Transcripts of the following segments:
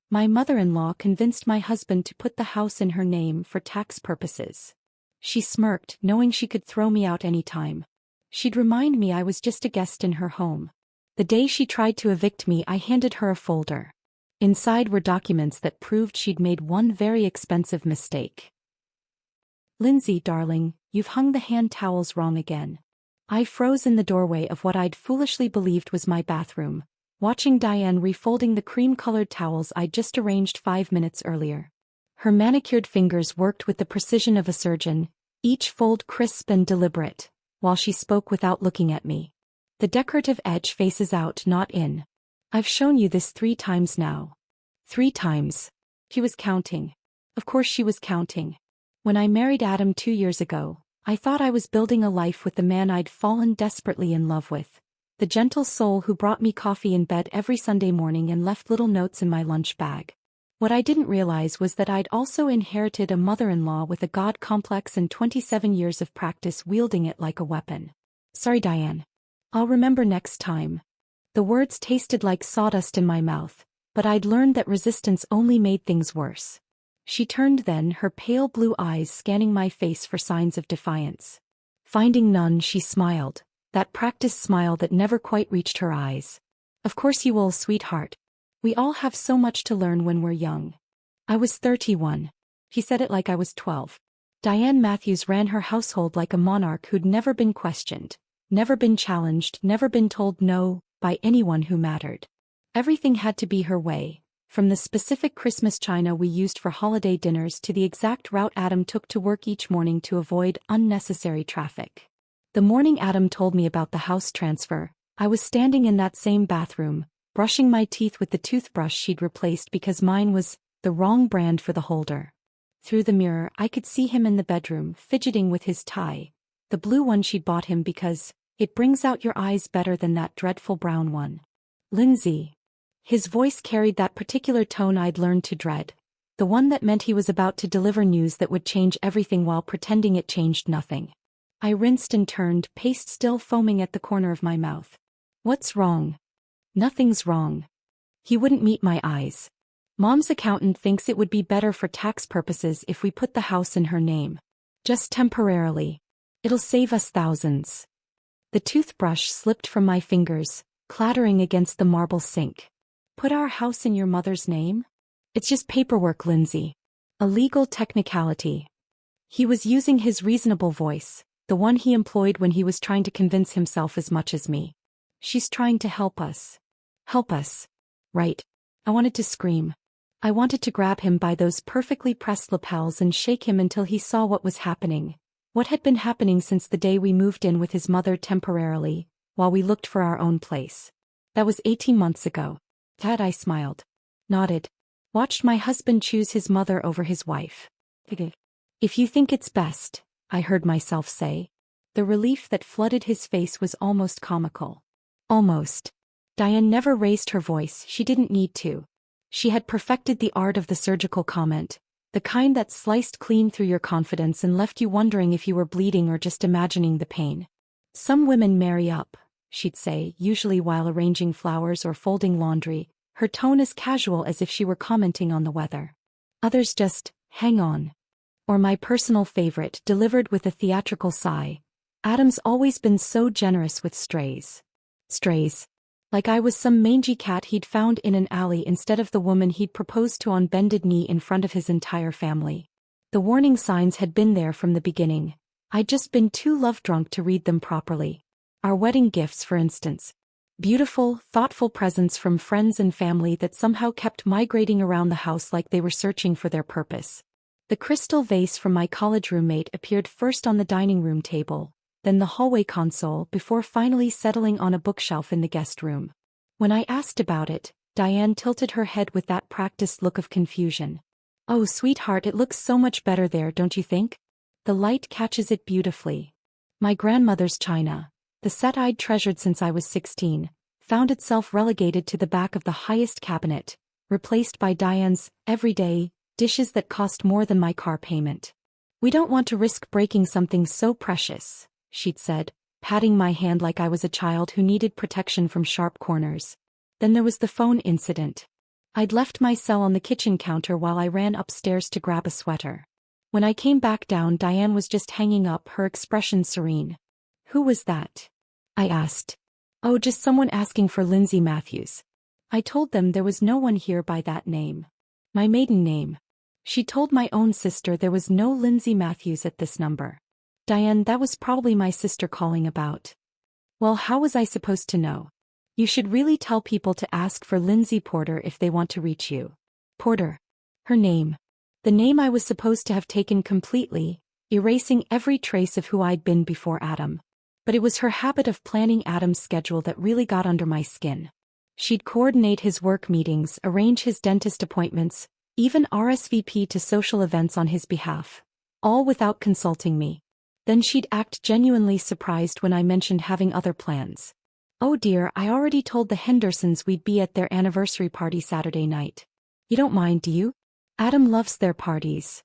My mother-in-law convinced my husband to put the house in her name for tax purposes. She smirked, knowing she could throw me out any time. She'd remind me I was just a guest in her home. The day she tried to evict me, I handed her a folder. Inside were documents that proved she'd made one very expensive mistake. "Lindsay, darling, you've hung the hand towels wrong again." I froze in the doorway of what I'd foolishly believed was my bathroom, watching Diane refolding the cream-colored towels I'd just arranged 5 minutes earlier. Her manicured fingers worked with the precision of a surgeon, each fold crisp and deliberate, while she spoke without looking at me. "The decorative edge faces out, not in. I've shown you this 3 times now." 3 times. She was counting. Of course she was counting. When I married Adam 2 years ago, I thought I was building a life with the man I'd fallen desperately in love with. The gentle soul who brought me coffee in bed every Sunday morning and left little notes in my lunch bag. What I didn't realize was that I'd also inherited a mother-in-law with a God complex and 27 years of practice wielding it like a weapon. "Sorry, Diane. I'll remember next time." The words tasted like sawdust in my mouth, but I'd learned that resistance only made things worse. She turned then, her pale blue eyes scanning my face for signs of defiance. Finding none, she smiled, that practiced smile that never quite reached her eyes. "Of course you will, sweetheart. We all have so much to learn when we're young." I was 31. She said it like I was 12. Diane Matthews ran her household like a monarch who'd never been questioned, never been challenged, never been told no by anyone who mattered. Everything had to be her way. From the specific Christmas china we used for holiday dinners to the exact route Adam took to work each morning to avoid unnecessary traffic. The morning Adam told me about the house transfer, I was standing in that same bathroom, brushing my teeth with the toothbrush she'd replaced because mine was the wrong brand for the holder. Through the mirror, I could see him in the bedroom, fidgeting with his tie, the blue one she'd bought him because it brings out your eyes better than that dreadful brown one. "Lindsay." His voice carried that particular tone I'd learned to dread, the one that meant he was about to deliver news that would change everything while pretending it changed nothing. I rinsed and turned, paste still foaming at the corner of my mouth. "What's wrong?" "Nothing's wrong." He wouldn't meet my eyes. "Mom's accountant thinks it would be better for tax purposes if we put the house in her name. Just temporarily. It'll save us thousands." The toothbrush slipped from my fingers, clattering against the marble sink. "Put our house in your mother's name? It's just paperwork, Lindsay. A legal technicality." He was using his reasonable voice, the one he employed when he was trying to convince himself as much as me. "She's trying to help us." Help us. Right. I wanted to scream. I wanted to grab him by those perfectly pressed lapels and shake him until he saw what was happening. What had been happening since the day we moved in with his mother temporarily, while we looked for our own place. That was 18 months ago. Dad, I smiled. Nodded. Watched my husband choose his mother over his wife. "If you think it's best," I heard myself say. The relief that flooded his face was almost comical. Almost. Diane never raised her voice, she didn't need to. She had perfected the art of the surgical comment, the kind that sliced clean through your confidence and left you wondering if you were bleeding or just imagining the pain. "Some women marry up," she'd say, usually while arranging flowers or folding laundry, her tone as casual as if she were commenting on the weather. "Others just hang on." Or my personal favorite, delivered with a theatrical sigh, "Adam's always been so generous with strays." Strays. Like I was some mangy cat he'd found in an alley instead of the woman he'd proposed to on bended knee in front of his entire family. The warning signs had been there from the beginning. I'd just been too love-drunk to read them properly. Our wedding gifts, for instance. Beautiful, thoughtful presents from friends and family that somehow kept migrating around the house like they were searching for their purpose. The crystal vase from my college roommate appeared first on the dining room table, then the hallway console before finally settling on a bookshelf in the guest room. When I asked about it, Diane tilted her head with that practiced look of confusion. "Oh, sweetheart, it looks so much better there, don't you think? The light catches it beautifully." My grandmother's china, the set I'd treasured since I was 16, found itself relegated to the back of the highest cabinet, replaced by Diane's everyday dishes that cost more than my car payment. "We don't want to risk breaking something so precious," she'd said, patting my hand like I was a child who needed protection from sharp corners. Then there was the phone incident. I'd left my cell on the kitchen counter while I ran upstairs to grab a sweater. When I came back down, Diane was just hanging up, her expression serene. "Who was that?" I asked. "Oh, just someone asking for Lindsay Matthews." I told them there was no one here by that name. My maiden name. She told my own sister there was no Lindsay Matthews at this number. "Diane, that was probably my sister calling about." "Well, how was I supposed to know? You should really tell people to ask for Lindsay Porter if they want to reach you." Porter. Her name. The name I was supposed to have taken completely, erasing every trace of who I'd been before Adam. But it was her habit of planning Adam's schedule that really got under my skin. She'd coordinate his work meetings, arrange his dentist appointments, even RSVP to social events on his behalf, all without consulting me. Then she'd act genuinely surprised when I mentioned having other plans. "Oh dear, I already told the Hendersons we'd be at their anniversary party Saturday night. You don't mind, do you? Adam loves their parties."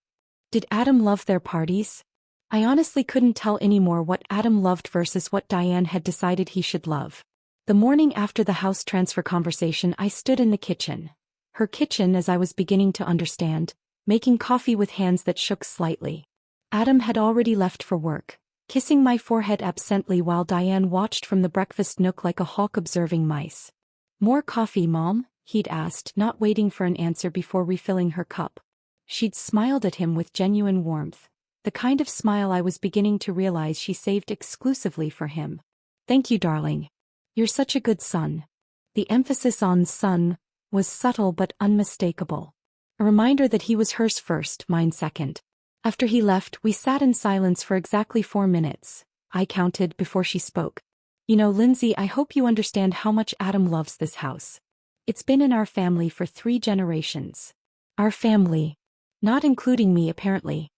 Did Adam love their parties? I honestly couldn't tell anymore what Adam loved versus what Diane had decided he should love. The morning after the house transfer conversation, I stood in the kitchen. Her kitchen, as I was beginning to understand, making coffee with hands that shook slightly. Adam had already left for work, kissing my forehead absently while Diane watched from the breakfast nook like a hawk observing mice. "More coffee, Mom?" he'd asked, not waiting for an answer before refilling her cup. She'd smiled at him with genuine warmth, the kind of smile I was beginning to realize she saved exclusively for him. "Thank you, darling. You're such a good son." The emphasis on son was subtle but unmistakable. A reminder that he was hers first, mine second. After he left, we sat in silence for exactly 4 minutes, I counted, before she spoke. "You know, Lindsay, I hope you understand how much Adam loves this house. It's been in our family for 3 generations. Our family. Not including me, apparently.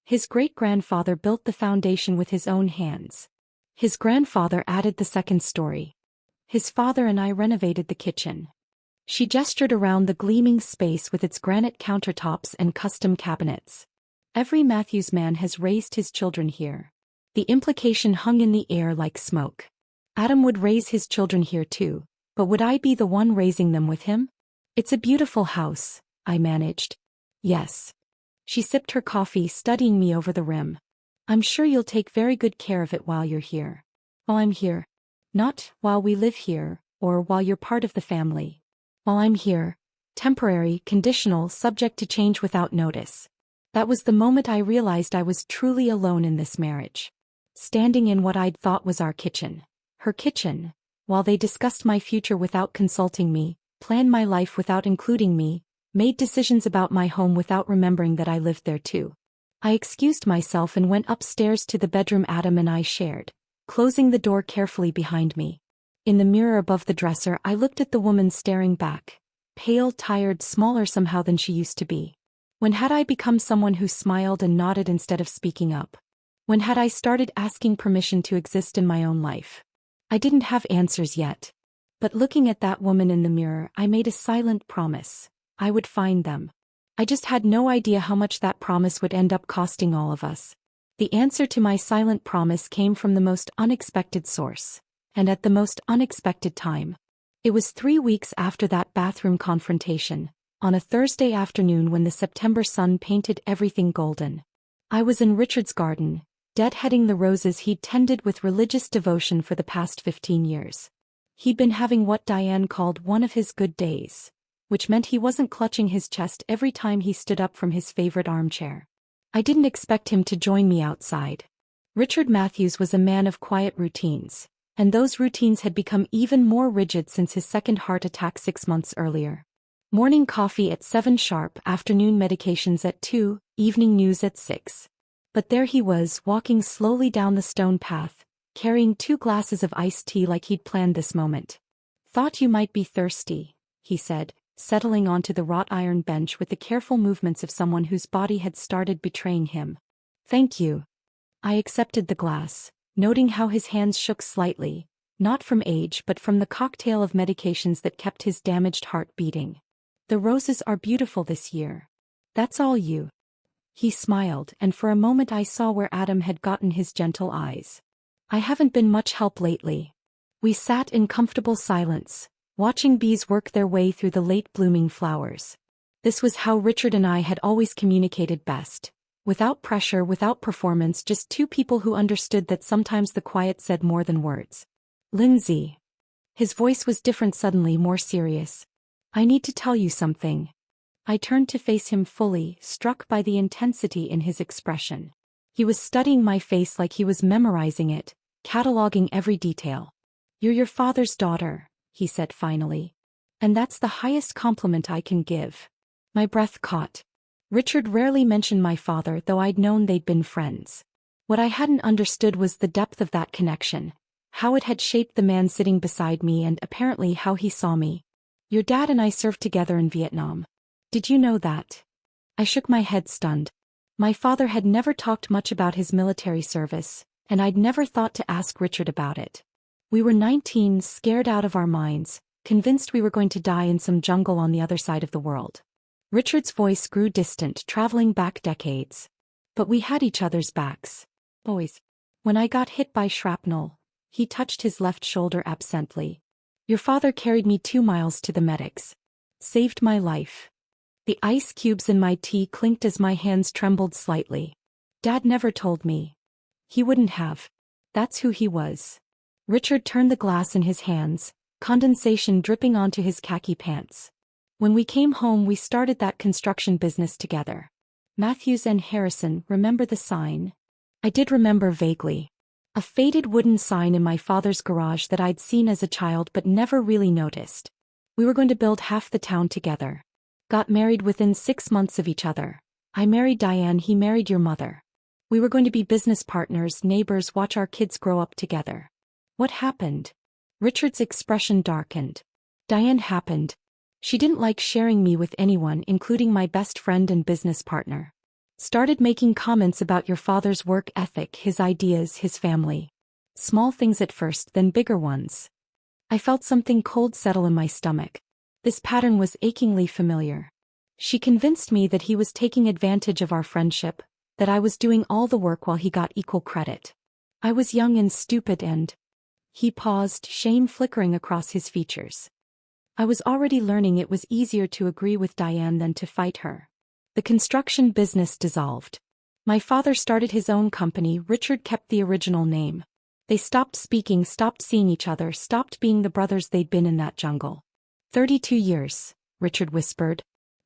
His great-grandfather built the foundation with his own hands. His grandfather added the second story. His father and I renovated the kitchen." She gestured around the gleaming space with its granite countertops and custom cabinets. "Every Matthews man has raised his children here." The implication hung in the air like smoke. Adam would raise his children here too, but would I be the one raising them with him? "It's a beautiful house," I managed. "Yes." She sipped her coffee, studying me over the rim. "I'm sure you'll take very good care of it while you're here." "While I'm here?" "Not while we live here, or while you're part of the family. While I'm here. Temporary, conditional, subject to change without notice." That was the moment I realized I was truly alone in this marriage. Standing in what I'd thought was our kitchen. Her kitchen. While they discussed my future without consulting me, planned my life without including me, made decisions about my home without remembering that I lived there too. I excused myself and went upstairs to the bedroom Adam and I shared, closing the door carefully behind me. In the mirror above the dresser, I looked at the woman staring back, pale, tired, smaller somehow than she used to be. When had I become someone who smiled and nodded instead of speaking up? When had I started asking permission to exist in my own life? I didn't have answers yet. But looking at that woman in the mirror, I made a silent promise. I would find them. I just had no idea how much that promise would end up costing all of us. The answer to my silent promise came from the most unexpected source, and at the most unexpected time. It was 3 weeks after that bathroom confrontation, on a Thursday afternoon when the September sun painted everything golden. I was in Richard's garden, deadheading the roses he'd tended with religious devotion for the past 15 years. He'd been having what Diane called one of his good days, which meant he wasn't clutching his chest every time he stood up from his favorite armchair. I didn't expect him to join me outside. Richard Matthews was a man of quiet routines, and those routines had become even more rigid since his second heart attack 6 months earlier. Morning coffee at 7 sharp, afternoon medications at 2, evening news at 6. But there he was, walking slowly down the stone path, carrying 2 glasses of iced tea like he'd planned this moment. "Thought you might be thirsty," he said, settling onto the wrought iron bench with the careful movements of someone whose body had started betraying him. "Thank you." I accepted the glass, noting how his hands shook slightly, not from age but from the cocktail of medications that kept his damaged heart beating. "The roses are beautiful this year. That's all you." He smiled, and for a moment I saw where Adam had gotten his gentle eyes. "I haven't been much help lately." We sat in comfortable silence, watching bees work their way through the late-blooming flowers. This was how Richard and I had always communicated best. Without pressure, without performance, just two people who understood that sometimes the quiet said more than words. Lindsay. His voice was different suddenly, more serious. I need to tell you something. I turned to face him fully, struck by the intensity in his expression. He was studying my face like he was memorizing it, cataloging every detail. You're your father's daughter, he said finally. And that's the highest compliment I can give. My breath caught. Richard rarely mentioned my father, though I'd known they'd been friends. What I hadn't understood was the depth of that connection, how it had shaped the man sitting beside me and apparently how he saw me. Your dad and I served together in Vietnam. Did you know that? I shook my head stunned. My father had never talked much about his military service, and I'd never thought to ask Richard about it. We were 19, scared out of our minds, convinced we were going to die in some jungle on the other side of the world. Richard's voice grew distant, traveling back decades. But we had each other's backs. Always. When I got hit by shrapnel, he touched his left shoulder absently. Your father carried me 2 miles to the medics. Saved my life. The ice cubes in my tea clinked as my hands trembled slightly. Dad never told me. He wouldn't have. That's who he was. Richard turned the glass in his hands, condensation dripping onto his khaki pants. When we came home, we started that construction business together. Matthews and Harrison, remember the sign? I did remember vaguely. A faded wooden sign in my father's garage that I'd seen as a child but never really noticed. We were going to build half the town together. Got married within 6 months of each other. I married Diane, he married your mother. We were going to be business partners, neighbors, watch our kids grow up together. What happened? Richard's expression darkened. Diane happened. She didn't like sharing me with anyone, including my best friend and business partner. Started making comments about your father's work ethic, his ideas, his family. Small things at first, then bigger ones. I felt something cold settle in my stomach. This pattern was achingly familiar. She convinced me that he was taking advantage of our friendship, that I was doing all the work while he got equal credit. I was young and stupid and... He paused, shame flickering across his features. I was already learning it was easier to agree with Diane than to fight her. The construction business dissolved. My father started his own company. Richard kept the original name. They stopped speaking, stopped seeing each other, stopped being the brothers they'd been in that jungle. 32 years, Richard whispered.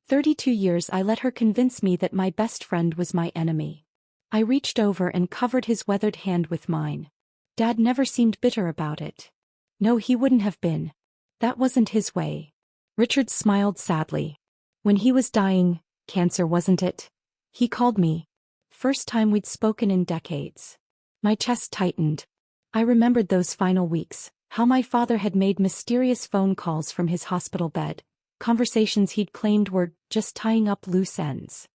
32 years I let her convince me that my best friend was my enemy. I reached over and covered his weathered hand with mine. Dad never seemed bitter about it. No, he wouldn't have been. That wasn't his way. Richard smiled sadly. When he was dying, cancer wasn't it? He called me. First time we'd spoken in decades. My chest tightened. I remembered those final weeks, how my father had made mysterious phone calls from his hospital bed, conversations he'd claimed were just tying up loose ends.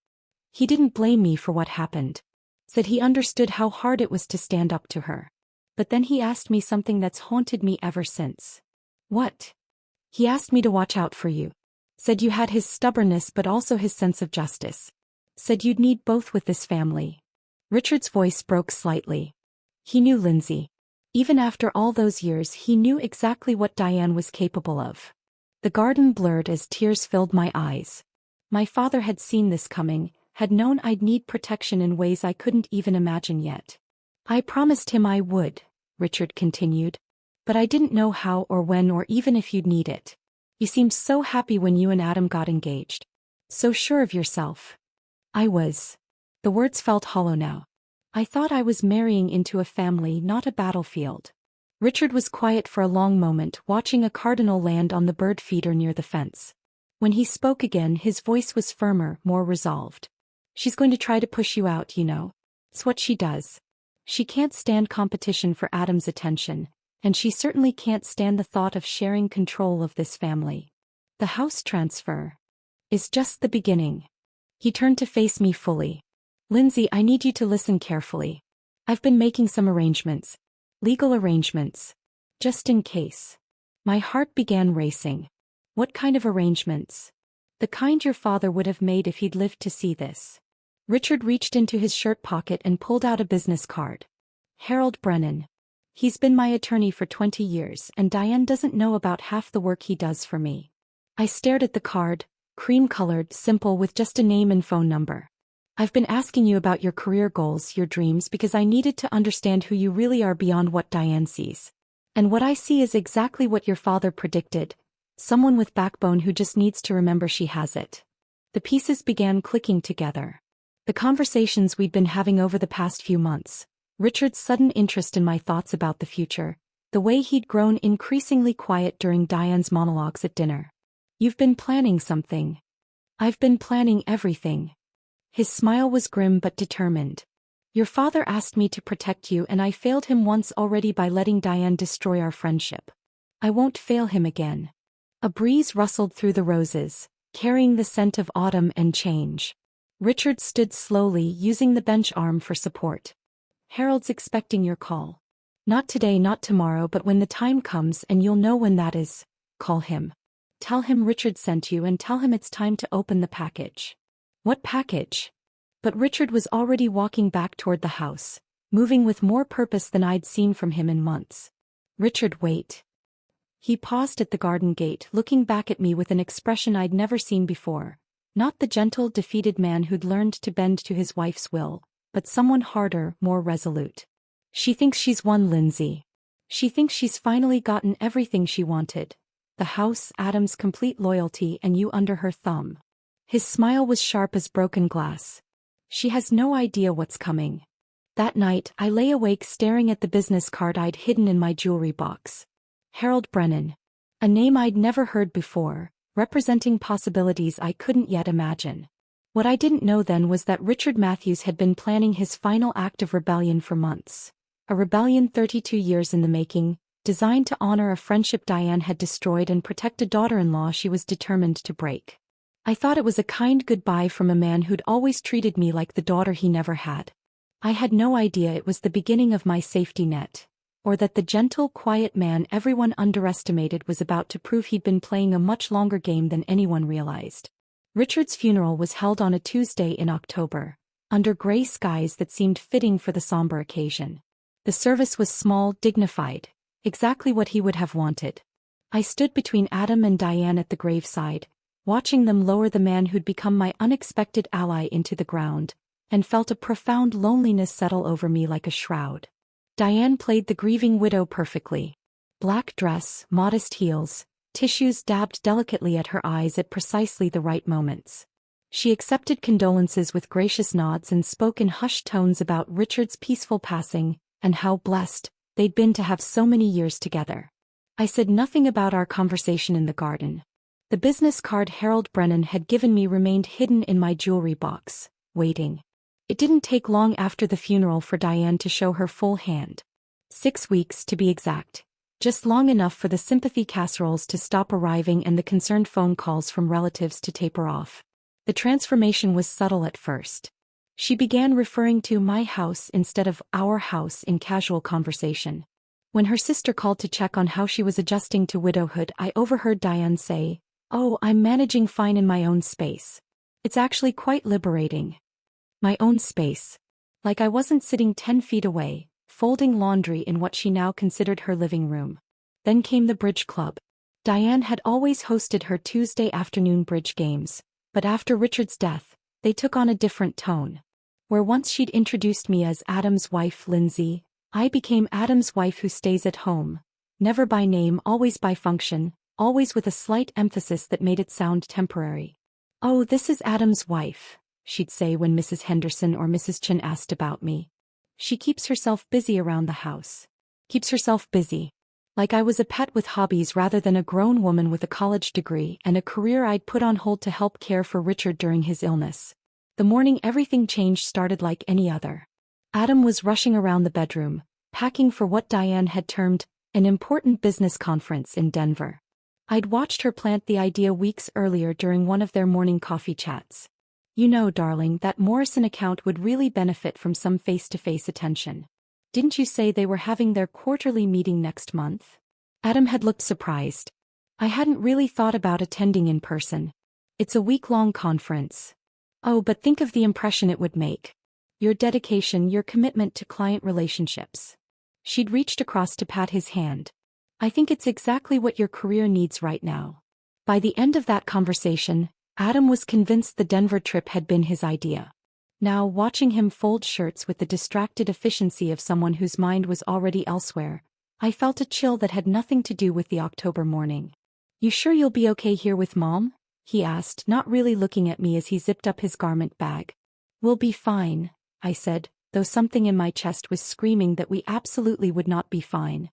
He didn't blame me for what happened. Said he understood how hard it was to stand up to her. But then he asked me something that's haunted me ever since. What? He asked me to watch out for you. Said you had his stubbornness but also his sense of justice. Said you'd need both with this family. Richard's voice broke slightly. He knew Lindsay. Even after all those years, he knew exactly what Diane was capable of. The garden blurred as tears filled my eyes. My father had seen this coming, had known I'd need protection in ways I couldn't even imagine yet. I promised him I would, Richard continued. But I didn't know how or when or even if you'd need it. You seemed so happy when you and Adam got engaged. So sure of yourself. I was. The words felt hollow now. I thought I was marrying into a family, not a battlefield. Richard was quiet for a long moment, watching a cardinal land on the bird feeder near the fence. When he spoke again, his voice was firmer, more resolved. She's going to try to push you out, you know. It's what she does. She can't stand competition for Adam's attention. And she certainly can't stand the thought of sharing control of this family. The house transfer is just the beginning. He turned to face me fully. Lindsay, I need you to listen carefully. I've been making some arrangements. Legal arrangements. Just in case. My heart began racing. What kind of arrangements? The kind your father would have made if he'd lived to see this. Richard reached into his shirt pocket and pulled out a business card. Harold Brennan. He's been my attorney for 20 years and Diane doesn't know about half the work he does for me. I stared at the card, cream-colored, simple with just a name and phone number. I've been asking you about your career goals, your dreams because I needed to understand who you really are beyond what Diane sees. And what I see is exactly what your father predicted. Someone with backbone who just needs to remember she has it. The pieces began clicking together. The conversations we'd been having over the past few months, Richard's sudden interest in my thoughts about the future, the way he'd grown increasingly quiet during Diane's monologues at dinner. You've been planning something. I've been planning everything. His smile was grim but determined. Your father asked me to protect you and I failed him once already by letting Diane destroy our friendship. I won't fail him again. A breeze rustled through the roses, carrying the scent of autumn and change. Richard stood slowly, using the bench arm for support. Harold's expecting your call. Not today, not tomorrow, but when the time comes and you'll know when that is, call him. Tell him Richard sent you and tell him it's time to open the package. What package? But Richard was already walking back toward the house, moving with more purpose than I'd seen from him in months. Richard, wait. He paused at the garden gate, looking back at me with an expression I'd never seen before. Not the gentle, defeated man who'd learned to bend to his wife's will, but someone harder, more resolute. She thinks she's won, Lindsay. She thinks she's finally gotten everything she wanted. The house, Adam's complete loyalty, and you under her thumb. His smile was sharp as broken glass. She has no idea what's coming. That night, I lay awake staring at the business card I'd hidden in my jewelry box. Harold Brennan. A name I'd never heard before, representing possibilities I couldn't yet imagine. What I didn't know then was that Richard Matthews had been planning his final act of rebellion for months. A rebellion 32 years in the making, designed to honor a friendship Diane had destroyed and protect a daughter-in-law she was determined to break. I thought it was a kind goodbye from a man who'd always treated me like the daughter he never had. I had no idea it was the beginning of my safety net, or that the gentle, quiet man everyone underestimated was about to prove he'd been playing a much longer game than anyone realized. Richard's funeral was held on a Tuesday in October, under gray skies that seemed fitting for the somber occasion. The service was small, dignified, exactly what he would have wanted. I stood between Adam and Diane at the graveside, watching them lower the man who'd become my unexpected ally into the ground, and felt a profound loneliness settle over me like a shroud. Diane played the grieving widow perfectly. Black dress, modest heels, tissues dabbed delicately at her eyes at precisely the right moments. She accepted condolences with gracious nods and spoke in hushed tones about Richard's peaceful passing, and how blessed they'd been to have so many years together. I said nothing about our conversation in the garden. The business card Harold Brennan had given me remained hidden in my jewelry box, waiting. It didn't take long after the funeral for Diane to show her full hand. 6 weeks to be exact. Just long enough for the sympathy casseroles to stop arriving and the concerned phone calls from relatives to taper off. The transformation was subtle at first. She began referring to my house instead of our house in casual conversation. When her sister called to check on how she was adjusting to widowhood, I overheard Diane say, "Oh, I'm managing fine in my own space. It's actually quite liberating." My own space. Like I wasn't sitting 10 feet away, folding laundry in what she now considered her living room. Then came the bridge club. Diane had always hosted her Tuesday afternoon bridge games, but after Richard's death, they took on a different tone. Where once she'd introduced me as Adam's wife, Lindsay, I became Adam's wife who stays at home. Never by name, always by function, always with a slight emphasis that made it sound temporary. "Oh, this is Adam's wife," she'd say when Mrs. Henderson or Mrs. Chin asked about me. "She keeps herself busy around the house. Keeps herself busy." Like I was a pet with hobbies rather than a grown woman with a college degree and a career I'd put on hold to help care for Richard during his illness. The morning everything changed started like any other. Adam was rushing around the bedroom, packing for what Diane had termed an important business conference in Denver. I'd watched her plant the idea weeks earlier during one of their morning coffee chats. "You know, darling, that Morrison account would really benefit from some face-to-face attention. Didn't you say they were having their quarterly meeting next month?" Adam had looked surprised. "I hadn't really thought about attending in person. It's a week-long conference." "Oh, but think of the impression it would make. Your dedication, your commitment to client relationships." She'd reached across to pat his hand. I think it's exactly what your career needs right now. By the end of that conversation, Adam was convinced the Denver trip had been his idea. Now, watching him fold shirts with the distracted efficiency of someone whose mind was already elsewhere, I felt a chill that had nothing to do with the October morning. You sure you'll be okay here with Mom? He asked, not really looking at me as he zipped up his garment bag. We'll be fine, I said, though something in my chest was screaming that we absolutely would not be fine.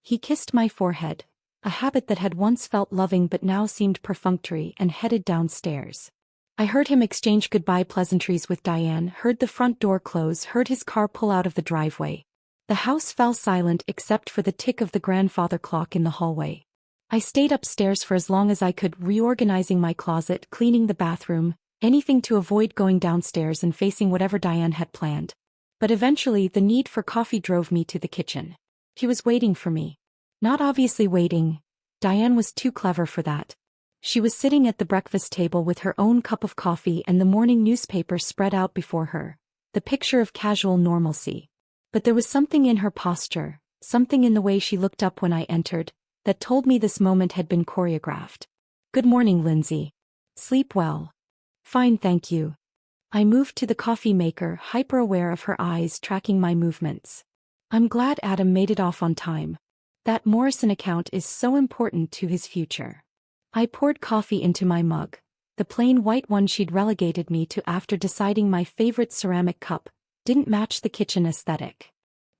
He kissed my forehead, a habit that had once felt loving but now seemed perfunctory, and headed downstairs. I heard him exchange goodbye pleasantries with Diane, heard the front door close, heard his car pull out of the driveway. The house fell silent except for the tick of the grandfather clock in the hallway. I stayed upstairs for as long as I could, reorganizing my closet, cleaning the bathroom, anything to avoid going downstairs and facing whatever Diane had planned. But eventually the need for coffee drove me to the kitchen. He was waiting for me. Not obviously waiting. Diane was too clever for that. She was sitting at the breakfast table with her own cup of coffee and the morning newspaper spread out before her, the picture of casual normalcy. But there was something in her posture, something in the way she looked up when I entered, that told me this moment had been choreographed. Good morning, Lindsay. Sleep well. Fine, thank you. I moved to the coffee maker, hyper-aware of her eyes tracking my movements. I'm glad Adam made it off on time. That Morrison account is so important to his future. I poured coffee into my mug, the plain white one she'd relegated me to after deciding my favorite ceramic cup didn't match the kitchen aesthetic.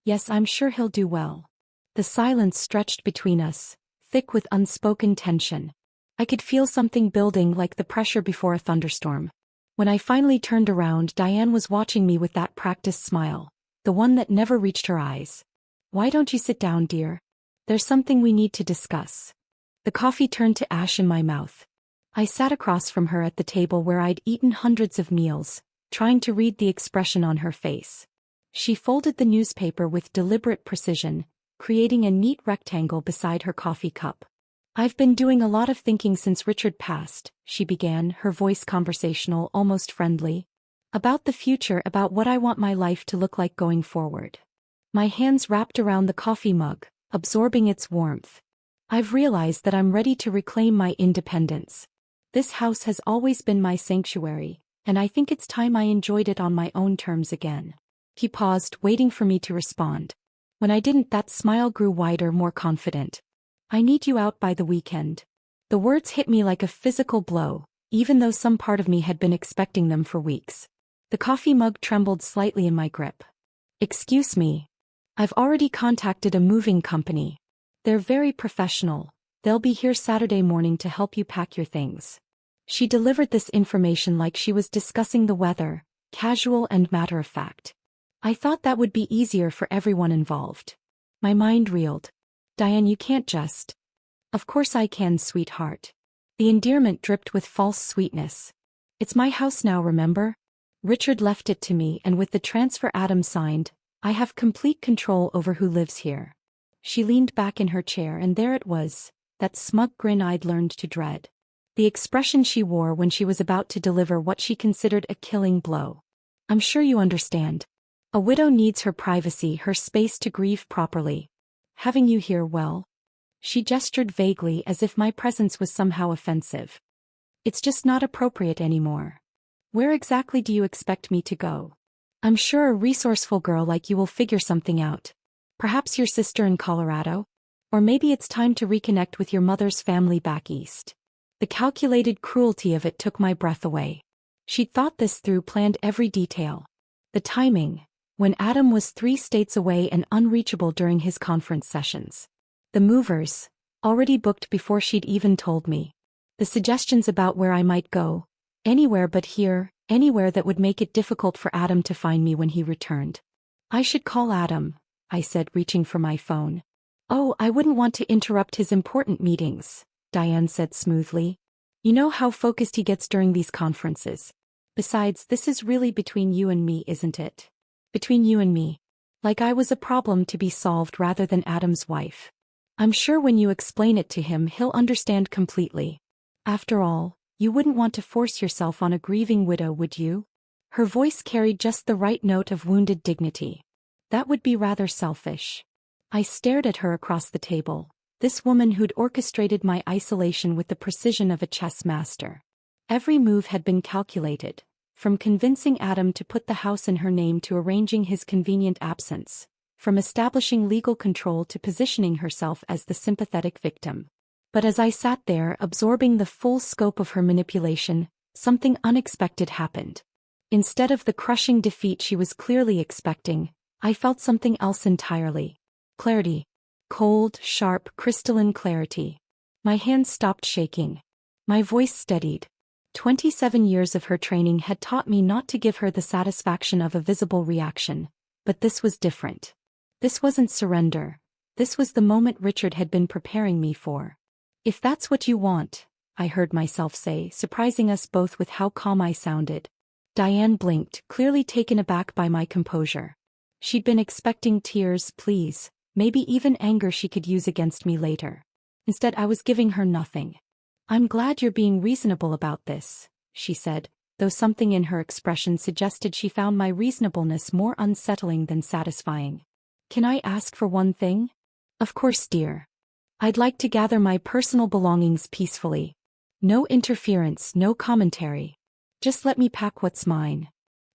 Yes, I'm sure he'll do well. The silence stretched between us, thick with unspoken tension. I could feel something building, like the pressure before a thunderstorm. When I finally turned around, Diane was watching me with that practiced smile, the one that never reached her eyes. Why don't you sit down, dear? There's something we need to discuss. The coffee turned to ash in my mouth. I sat across from her at the table where I'd eaten hundreds of meals, trying to read the expression on her face. She folded the newspaper with deliberate precision, creating a neat rectangle beside her coffee cup. I've been doing a lot of thinking since Richard passed, she began, her voice conversational, almost friendly. About the future, about what I want my life to look like going forward. My hands wrapped around the coffee mug, absorbing its warmth. I've realized that I'm ready to reclaim my independence. This house has always been my sanctuary, and I think it's time I enjoyed it on my own terms again. He paused, waiting for me to respond. When I didn't, that smile grew wider, more confident. I need you out by the weekend. The words hit me like a physical blow, even though some part of me had been expecting them for weeks. The coffee mug trembled slightly in my grip. Excuse me. I've already contacted a moving company. They're very professional. They'll be here Saturday morning to help you pack your things. She delivered this information like she was discussing the weather, casual and matter-of-fact. I thought that would be easier for everyone involved. My mind reeled. Diane, you can't just. Of course I can, sweetheart. The endearment dripped with false sweetness. It's my house now, remember? Richard left it to me, and with the transfer Adam signed, I have complete control over who lives here. She leaned back in her chair, and there it was, that smug grin I'd learned to dread. The expression she wore when she was about to deliver what she considered a killing blow. I'm sure you understand. A widow needs her privacy, her space to grieve properly. Having you here, well. She gestured vaguely as if my presence was somehow offensive. It's just not appropriate anymore. Where exactly do you expect me to go? I'm sure a resourceful girl like you will figure something out. Perhaps your sister in Colorado? Or maybe it's time to reconnect with your mother's family back east. The calculated cruelty of it took my breath away. She'd thought this through, planned every detail. The timing, when Adam was 3 states away and unreachable during his conference sessions. The movers, already booked before she'd even told me. The suggestions about where I might go, anywhere but here, anywhere that would make it difficult for Adam to find me when he returned. I should call Adam, I said, reaching for my phone. Oh, I wouldn't want to interrupt his important meetings, Diane said smoothly. You know how focused he gets during these conferences. Besides, this is really between you and me, isn't it? Between you and me. Like I was a problem to be solved rather than Adam's wife. I'm sure when you explain it to him, he'll understand completely. After all, you wouldn't want to force yourself on a grieving widow, would you? Her voice carried just the right note of wounded dignity. That would be rather selfish. I stared at her across the table, this woman who'd orchestrated my isolation with the precision of a chess master. Every move had been calculated, from convincing Adam to put the house in her name to arranging his convenient absence, from establishing legal control to positioning herself as the sympathetic victim. But as I sat there absorbing the full scope of her manipulation, something unexpected happened. Instead of the crushing defeat she was clearly expecting, I felt something else entirely. Clarity. Cold, sharp, crystalline clarity. My hands stopped shaking. My voice steadied. 27 years of her training had taught me not to give her the satisfaction of a visible reaction, but this was different. This wasn't surrender. This was the moment Richard had been preparing me for. If that's what you want, I heard myself say, surprising us both with how calm I sounded. Diane blinked, clearly taken aback by my composure. She'd been expecting tears, pleas, maybe even anger she could use against me later. Instead, I was giving her nothing. "I'm glad you're being reasonable about this," she said, though something in her expression suggested she found my reasonableness more unsettling than satisfying. "Can I ask for one thing?" "Of course, dear. I'd like to gather my personal belongings peacefully. No interference, no commentary. Just let me pack what's mine."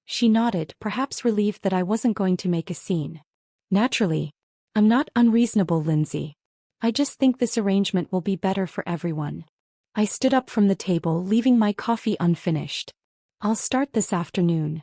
She nodded, perhaps relieved that I wasn't going to make a scene. "Naturally. I'm not unreasonable, Lindsay. I just think this arrangement will be better for everyone." I stood up from the table, leaving my coffee unfinished. "I'll start this afternoon."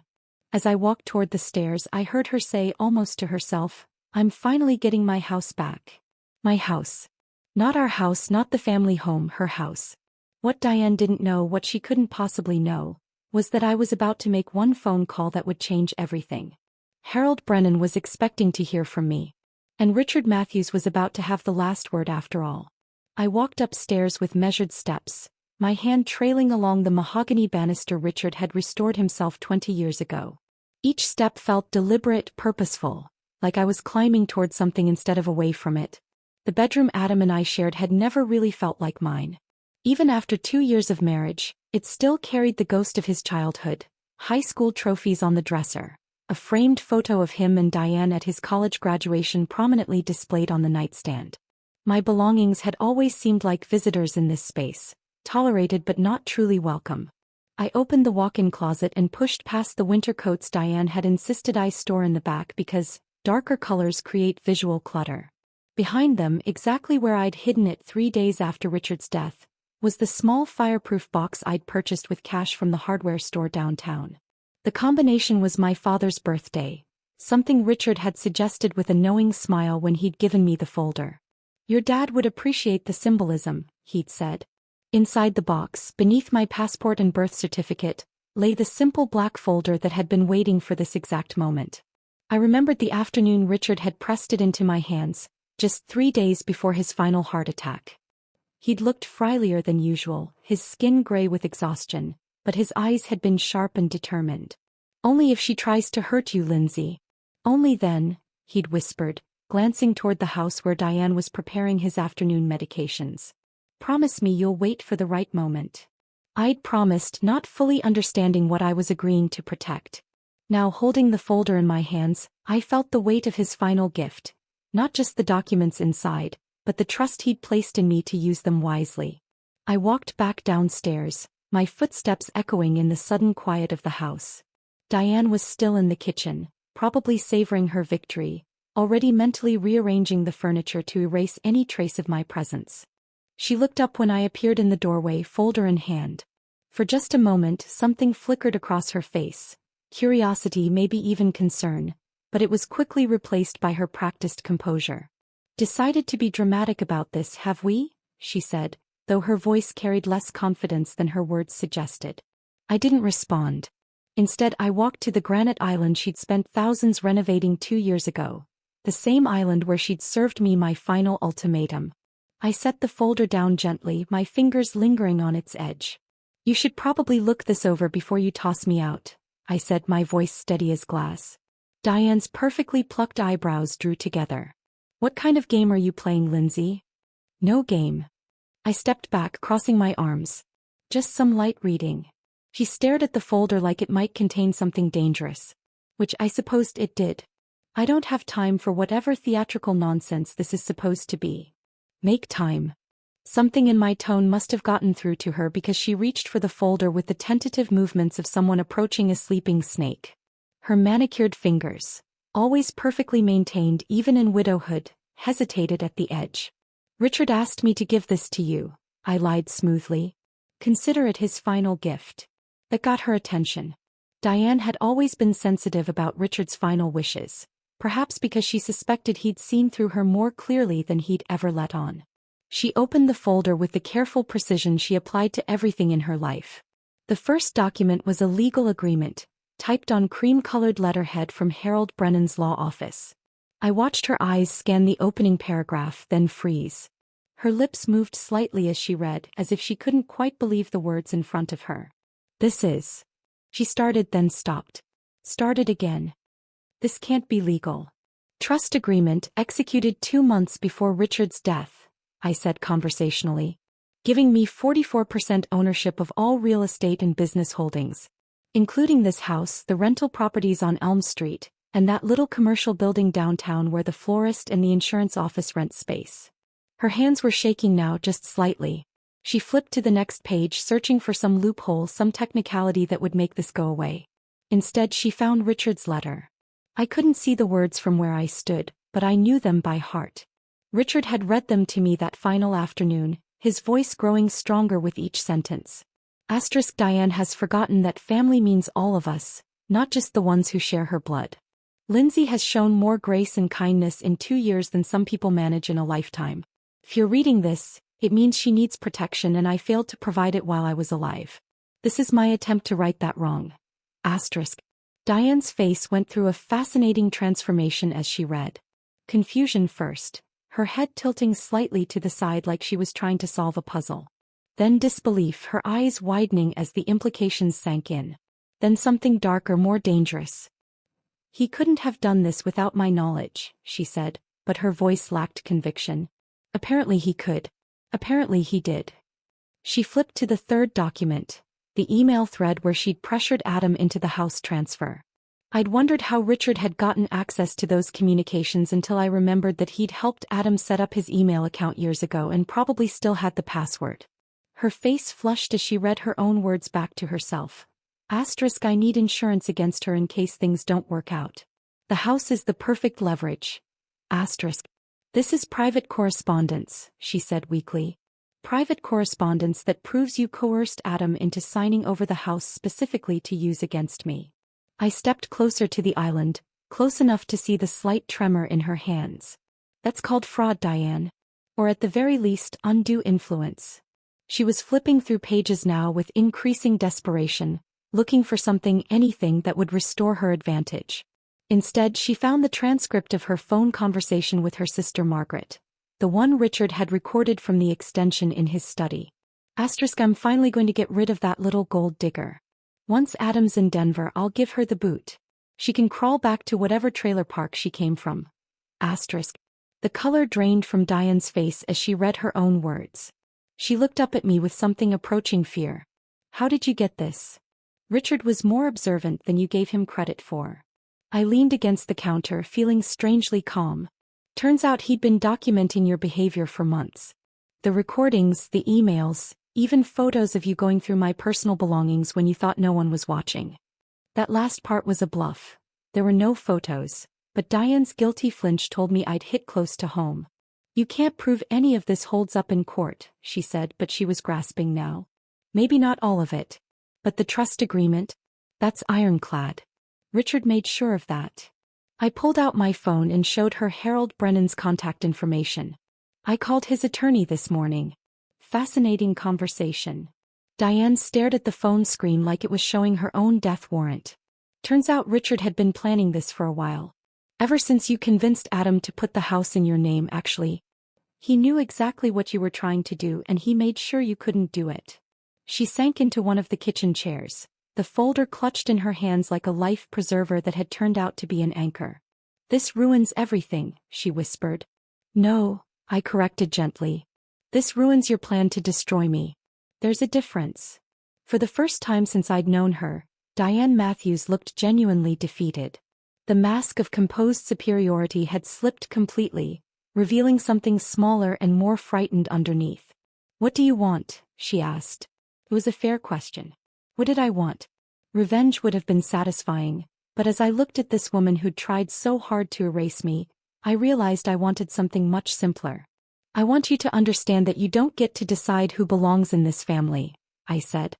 As I walked toward the stairs, I heard her say almost to herself, "I'm finally getting my house back." My house. Not our house, not the family home, her house. What Diane didn't know, what she couldn't possibly know, was that I was about to make one phone call that would change everything. Harold Brennan was expecting to hear from me. And Richard Matthews was about to have the last word after all. I walked upstairs with measured steps, my hand trailing along the mahogany banister Richard had restored himself 20 years ago. Each step felt deliberate, purposeful, like I was climbing toward something instead of away from it. The bedroom Adam and I shared had never really felt like mine. Even after 2 years of marriage, it still carried the ghost of his childhood, high school trophies on the dresser, a framed photo of him and Diane at his college graduation prominently displayed on the nightstand. My belongings had always seemed like visitors in this space, tolerated but not truly welcome. I opened the walk-in closet and pushed past the winter coats Diane had insisted I store in the back because darker colors create visual clutter. Behind them, exactly where I'd hidden it 3 days after Richard's death, was the small fireproof box I'd purchased with cash from the hardware store downtown. The combination was my father's birthday, something Richard had suggested with a knowing smile when he'd given me the folder. "Your dad would appreciate the symbolism," he'd said. Inside the box, beneath my passport and birth certificate, lay the simple black folder that had been waiting for this exact moment. I remembered the afternoon Richard had pressed it into my hands, just 3 days before his final heart attack. He'd looked frielier than usual, his skin gray with exhaustion, but his eyes had been sharp and determined. "Only if she tries to hurt you, Lindsay. Only then," he'd whispered, glancing toward the house where Diane was preparing his afternoon medications. "Promise me you'll wait for the right moment." I'd promised, not fully understanding what I was agreeing to protect. Now, holding the folder in my hands, I felt the weight of his final gift, not just the documents inside, but the trust he'd placed in me to use them wisely. I walked back downstairs, my footsteps echoing in the sudden quiet of the house. Diane was still in the kitchen, probably savoring her victory, already mentally rearranging the furniture to erase any trace of my presence. She looked up when I appeared in the doorway, folder in hand. For just a moment, something flickered across her face, curiosity, maybe even concern, but it was quickly replaced by her practiced composure. "Decided to be dramatic about this, have we?" she said, though her voice carried less confidence than her words suggested. I didn't respond. Instead, I walked to the granite island she'd spent thousands renovating 2 years ago, the same island where she'd served me my final ultimatum. I set the folder down gently, my fingers lingering on its edge. "You should probably look this over before you toss me out," I said, my voice steady as glass. Diane's perfectly plucked eyebrows drew together. "What kind of game are you playing, Lindsay?" "No game." I stepped back, crossing my arms. "Just some light reading." She stared at the folder like it might contain something dangerous. Which I supposed it did. I don't have time for whatever theatrical nonsense this is supposed to be. Make time. Something in my tone must have gotten through to her because she reached for the folder with the tentative movements of someone approaching a sleeping snake. Her manicured fingers, always perfectly maintained even in widowhood, hesitated at the edge. Richard asked me to give this to you, I lied smoothly. Consider it his final gift. That got her attention. Diane had always been sensitive about Richard's final wishes, perhaps because she suspected he'd seen through her more clearly than he'd ever let on. She opened the folder with the careful precision she applied to everything in her life. The first document was a legal agreement, typed on cream-colored letterhead from Harold Brennan's law office. I watched her eyes scan the opening paragraph, then freeze. Her lips moved slightly as she read, as if she couldn't quite believe the words in front of her. This is... She started then stopped. Started again. This can't be legal. Trust agreement executed 2 months before Richard's death, I said conversationally. Giving me 44% ownership of all real estate and business holdings, including this house, the rental properties on Elm Street, and that little commercial building downtown where the florist and the insurance office rent space. Her hands were shaking now just slightly. She flipped to the next page, searching for some loophole, some technicality that would make this go away. Instead, she found Richard's letter. I couldn't see the words from where I stood, but I knew them by heart. Richard had read them to me that final afternoon, his voice growing stronger with each sentence. Diane has forgotten that family means all of us, not just the ones who share her blood. Lindsay has shown more grace and kindness in 2 years than some people manage in a lifetime. If you're reading this, it means she needs protection and I failed to provide it while I was alive. This is my attempt to right that wrong. Diane's face went through a fascinating transformation as she read. Confusion first, her head tilting slightly to the side like she was trying to solve a puzzle. Then disbelief, her eyes widening as the implications sank in. Then something darker, more dangerous. He couldn't have done this without my knowledge, she said, but her voice lacked conviction. Apparently he could. Apparently he did. She flipped to the third document, the email thread where she'd pressured Adam into the house transfer. I'd wondered how Richard had gotten access to those communications until I remembered that he'd helped Adam set up his email account years ago and probably still had the password. Her face flushed as she read her own words back to herself. I need insurance against her in case things don't work out. The house is the perfect leverage. This is private correspondence, she said weakly. Private correspondence that proves you coerced Adam into signing over the house specifically to use against me. I stepped closer to the island, close enough to see the slight tremor in her hands. That's called fraud, Diane. Or at the very least, undue influence. She was flipping through pages now with increasing desperation, looking for something, anything that would restore her advantage. Instead, she found the transcript of her phone conversation with her sister Margaret, the one Richard had recorded from the extension in his study. I'm finally going to get rid of that little gold digger. Once Adam's in Denver, I'll give her the boot. She can crawl back to whatever trailer park she came from. The color drained from Diane's face as she read her own words. She looked up at me with something approaching fear. How did you get this? Richard was more observant than you gave him credit for. I leaned against the counter, feeling strangely calm. Turns out he'd been documenting your behavior for months. The recordings, the emails, even photos of you going through my personal belongings when you thought no one was watching. That last part was a bluff. There were no photos, but Diane's guilty flinch told me I'd hit close to home. You can't prove any of this holds up in court, she said, but she was grasping now. Maybe not all of it. But the trust agreement? That's ironclad. Richard made sure of that. I pulled out my phone and showed her Harold Brennan's contact information. I called his attorney this morning. Fascinating conversation. Diane stared at the phone screen like it was showing her own death warrant. Turns out Richard had been planning this for a while. Ever since you convinced Adam to put the house in your name, actually. He knew exactly what you were trying to do and he made sure you couldn't do it. She sank into one of the kitchen chairs, the folder clutched in her hands like a life preserver that had turned out to be an anchor. This ruins everything, she whispered. No, I corrected gently. This ruins your plan to destroy me. There's a difference. For the first time since I'd known her, Diane Matthews looked genuinely defeated. The mask of composed superiority had slipped completely, revealing something smaller and more frightened underneath. "What do you want?" she asked. It was a fair question. What did I want? Revenge would have been satisfying, but as I looked at this woman who'd tried so hard to erase me, I realized I wanted something much simpler. "I want you to understand that you don't get to decide who belongs in this family," I said.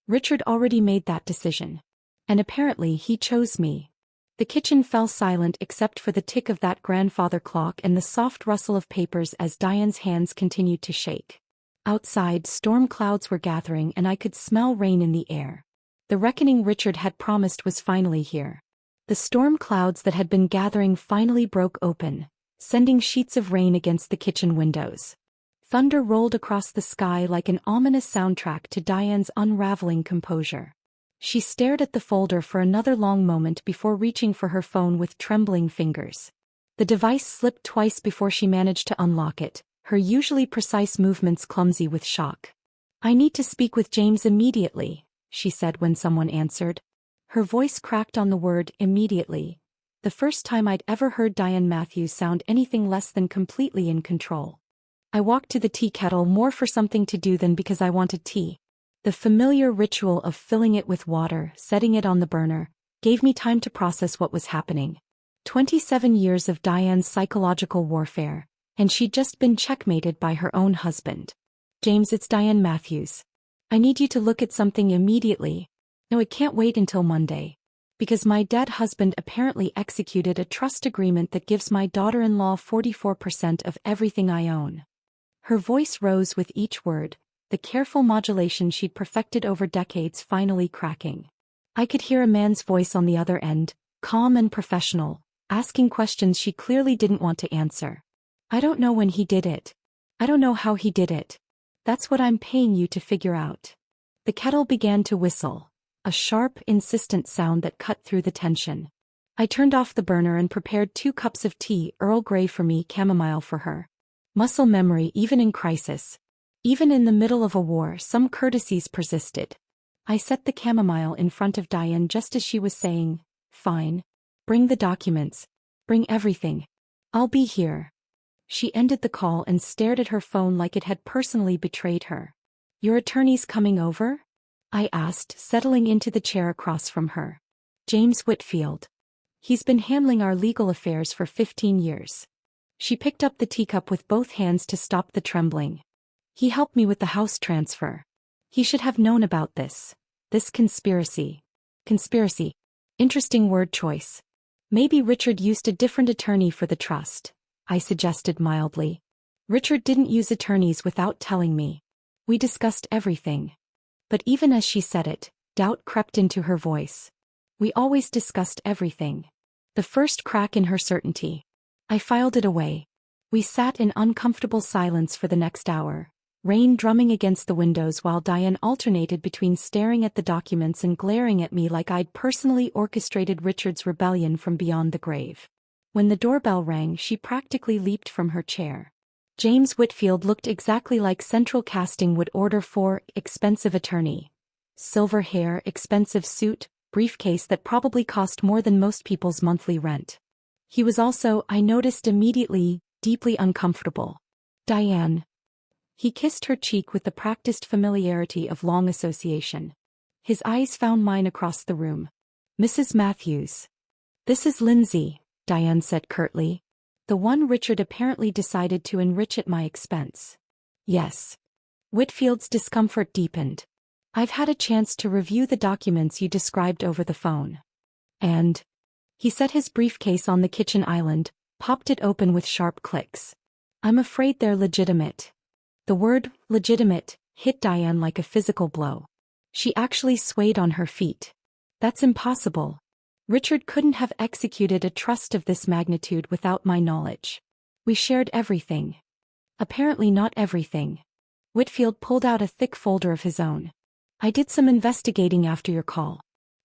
Richard already made that decision. And apparently he chose me. The kitchen fell silent except for the tick of that grandfather clock and the soft rustle of papers as Diane's hands continued to shake. Outside, storm clouds were gathering and I could smell rain in the air. The reckoning Richard had promised was finally here. The storm clouds that had been gathering finally broke open, sending sheets of rain against the kitchen windows. Thunder rolled across the sky like an ominous soundtrack to Diane's unraveling composure. She stared at the folder for another long moment before reaching for her phone with trembling fingers. The device slipped twice before she managed to unlock it, her usually precise movements clumsy with shock. "I need to speak with James immediately," she said when someone answered. Her voice cracked on the word immediately, the first time I'd ever heard Diane Matthews sound anything less than completely in control. I walked to the tea kettle more for something to do than because I wanted tea. The familiar ritual of filling it with water, setting it on the burner, gave me time to process what was happening. 27 years of Diane's psychological warfare, and she'd just been checkmated by her own husband. "James, it's Diane Matthews. I need you to look at something immediately. No, it can't wait until Monday. Because my dead husband apparently executed a trust agreement that gives my daughter-in-law 44% of everything I own." Her voice rose with each word, the careful modulation she'd perfected over decades finally cracking. I could hear a man's voice on the other end, calm and professional, asking questions she clearly didn't want to answer. "I don't know when he did it. I don't know how he did it. That's what I'm paying you to figure out." The kettle began to whistle, a sharp, insistent sound that cut through the tension. I turned off the burner and prepared 2 cups of tea, Earl Grey for me, chamomile for her. Muscle memory even in crisis. Even in the middle of a war, some courtesies persisted. I set the chamomile in front of Diane just as she was saying, "Fine. Bring the documents. Bring everything. I'll be here." She ended the call and stared at her phone like it had personally betrayed her. "Your attorney's coming over?" I asked, settling into the chair across from her. "James Whitfield. He's been handling our legal affairs for 15 years. She picked up the teacup with both hands to stop the trembling. "He helped me with the house transfer. He should have known about this. This conspiracy." Conspiracy. Interesting word choice. "Maybe Richard used a different attorney for the trust," I suggested mildly. "Richard didn't use attorneys without telling me. We discussed everything." But even as she said it, doubt crept into her voice. "We always discussed everything." The first crack in her certainty. I filed it away. We sat in uncomfortable silence for the next hour, rain drumming against the windows while Diane alternated between staring at the documents and glaring at me like I'd personally orchestrated Richard's rebellion from beyond the grave. When the doorbell rang, she practically leaped from her chair. James Whitfield looked exactly like central casting would order for expensive attorney. Silver hair, expensive suit, briefcase that probably cost more than most people's monthly rent. He was also, I noticed immediately, deeply uncomfortable. "Diane." He kissed her cheek with the practiced familiarity of long association. His eyes found mine across the room. "Mrs. Matthews." "This is Lindsay," Diane said curtly. "The one Richard apparently decided to enrich at my expense." "Yes." Whitfield's discomfort deepened. "I've had a chance to review the documents you described over the phone. And..." He set his briefcase on the kitchen island, popped it open with sharp clicks. "I'm afraid they're legitimate." The word, legitimate, hit Diane like a physical blow. She actually swayed on her feet. "That's impossible. Richard couldn't have executed a trust of this magnitude without my knowledge. We shared everything." "Apparently not everything." Whitfield pulled out a thick folder of his own. "I did some investigating after your call.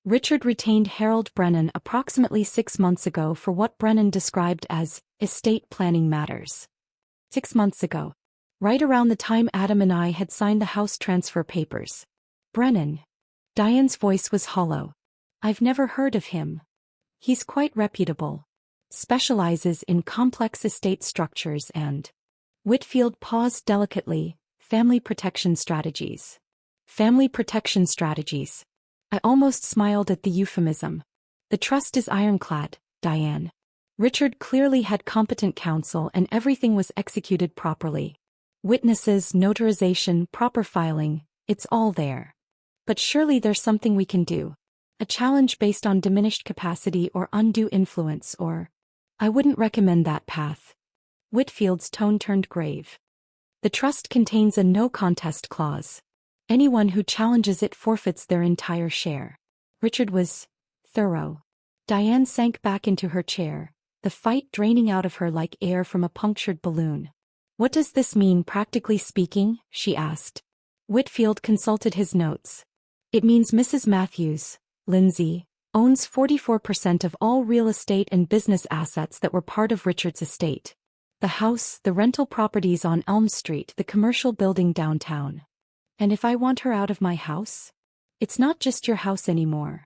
Richard retained Harold Brennan approximately 6 months ago for what Brennan described as estate planning matters. 6 months ago. Right around the time Adam and I had signed the house transfer papers." "Brennan." Diane's voice was hollow. "I've never heard of him." He's quite reputable. Specializes in complex estate structures and... Whitfield paused delicately. Family protection strategies. Family protection strategies. I almost smiled at the euphemism. The trust is ironclad, Diane. Richard clearly had competent counsel and everything was executed properly. Witnesses, notarization, proper filing, it's all there. But surely there's something we can do. A challenge based on diminished capacity or undue influence or... I wouldn't recommend that path. Whitfield's tone turned grave. The trust contains a no-contest clause. Anyone who challenges it forfeits their entire share. Richard was thorough. Diane sank back into her chair, the fight draining out of her like air from a punctured balloon. What does this mean practically speaking? She asked. Whitfield consulted his notes. It means Mrs. Matthews, Lindsay, owns 44% of all real estate and business assets that were part of Richard's estate. The house, the rental properties on Elm Street, the commercial building downtown. And if I want her out of my house? It's not just your house anymore.